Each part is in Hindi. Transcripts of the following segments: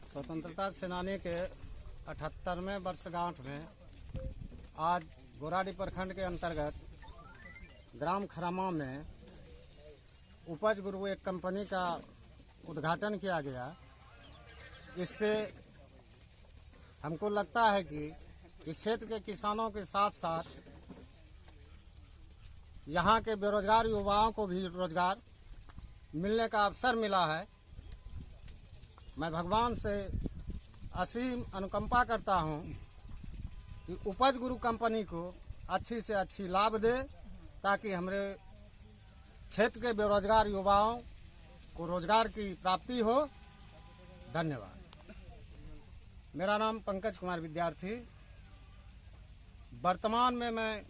स्वतंत्रता सेनानी के 78वें वर्षगांठ में आज गोराडी प्रखंड के अंतर्गत ग्राम खरामा में उपज गुरु एक कंपनी का उद्घाटन किया गया। इससे हमको लगता है कि इस क्षेत्र के किसानों के साथ साथ यहाँ के बेरोजगार युवाओं को भी रोजगार मिलने का अवसर मिला है। मैं भगवान से असीम अनुकंपा करता हूँ कि उपज गुरु कंपनी को अच्छी से अच्छी लाभ दे, ताकि हमारे क्षेत्र के बेरोजगार युवाओं को रोजगार की प्राप्ति हो। धन्यवाद। मेरा नाम पंकज कुमार विद्यार्थी। वर्तमान में मैं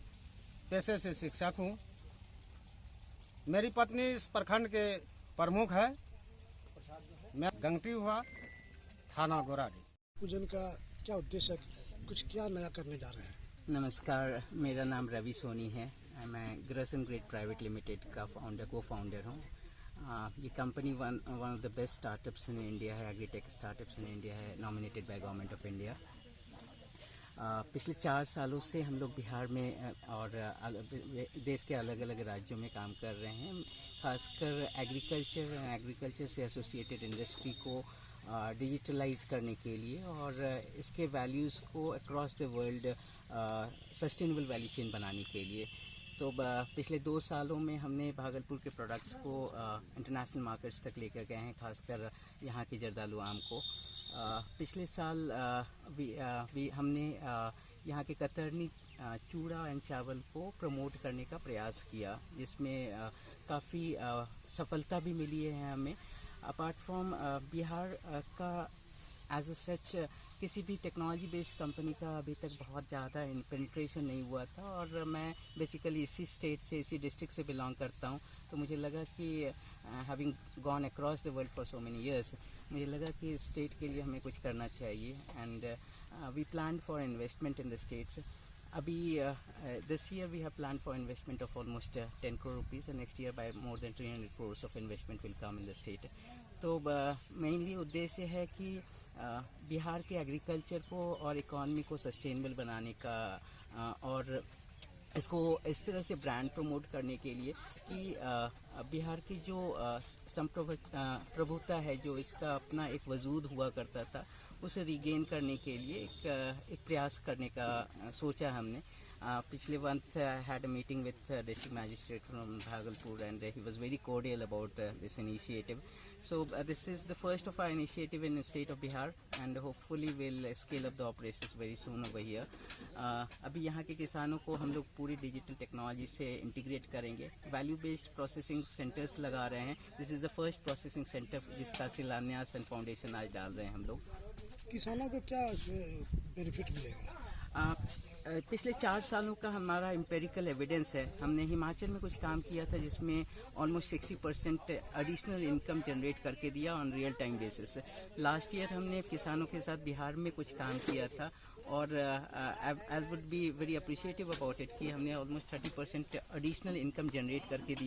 पेशे से शिक्षक हूँ। मेरी पत्नी इस प्रखंड के प्रमुख है। मैं गंगटी हुआ, थाना गोराडी। पूजन का क्या उद्देश्य है, कुछ क्या नया करने जा रहे हैं? नमस्कार, मेरा नाम रवि सोनी है। मैं ग्रेसन ग्रेड प्राइवेट लिमिटेड का को फाउंडर हूँ। ये company one of the best startups in India है, एग्रीटेक स्टार्टअप्स इन इंडिया है, nominated by government of India. पिछले 4 सालों से हम लोग बिहार में और देश के अलग अलग राज्यों में काम कर रहे हैं। खासकर एग्रीकल्चर से एसोसिएटेड इंडस्ट्री को डिजिटलाइज करने के लिए और इसके वैल्यूज़ को across the world sustainable value chain बनाने के लिए। तो पिछले 2 सालों में हमने भागलपुर के प्रोडक्ट्स को इंटरनेशनल मार्केट्स तक लेकर गए हैं, खासकर यहाँ की जर्दालू आम को। पिछले साल हमने यहाँ के कतरनी चूड़ा एंड चावल को प्रमोट करने का प्रयास किया, जिसमें काफ़ी सफलता भी मिली है हमें। अपार्ट फ्रॉम बिहार का एज अ सच किसी भी टेक्नोलॉजी बेस्ड कंपनी का अभी तक बहुत ज़्यादा पेनिट्रेशन नहीं हुआ था, और मैं बेसिकली इसी स्टेट से, इसी डिस्ट्रिक्ट से बिलोंग करता हूँ। तो मुझे लगा कि having gone across the world for so many years, मुझे लगा कि इस स्टेट के लिए हमें कुछ करना चाहिए। And we plan for investment in the States. अभी this year we have planned for investment of almost 10 crore rupees, and next year by more than 300 crores of investment will come in the state. तो मेनली उद्देश्य है कि बिहार के एग्रीकल्चर को और इकॉनमी को सस्टेनेबल बनाने का, और इसको इस तरह से ब्रांड प्रमोट करने के लिए कि बिहार की जो संप्रभुता है, जो इसका अपना एक वजूद हुआ करता था, उसे रिगेन करने के लिए एक प्रयास करने का सोचा हमने। पिछले month had a meeting with district magistrate from Bhagalpur, and he was very cordial about this initiative. So this is the first of our initiative in the state of Bihar, and hopefully we'll scale up the operations very soon over here. अभी यहाँ के किसानों को हम लोग पूरी डिजिटल टेक्नोलॉजी से इंटीग्रेट करेंगे। वैल्यू बेस्ड प्रोसेसिंग सेंटर्स लगा रहे हैं। This is the first processing centre जिसका शिलान्यास एंड फाउंडेशन आज डाल रहे हैं हम लोग। किसानों को क्या बेनिफिट मिलेगा? पिछले 4 सालों का हमारा एम्पेरिकल एविडेंस है। हमने हिमाचल में कुछ काम किया था, जिसमें ऑलमोस्ट 60% एडिशनल इनकम जनरेट करके दिया on real time basis. Last year हमने किसानों के साथ बिहार में कुछ काम किया था, और I would be very appreciative about it कि हमने ऑलमोस्ट 30% एडिशनल इनकम जनरेट करके दिया।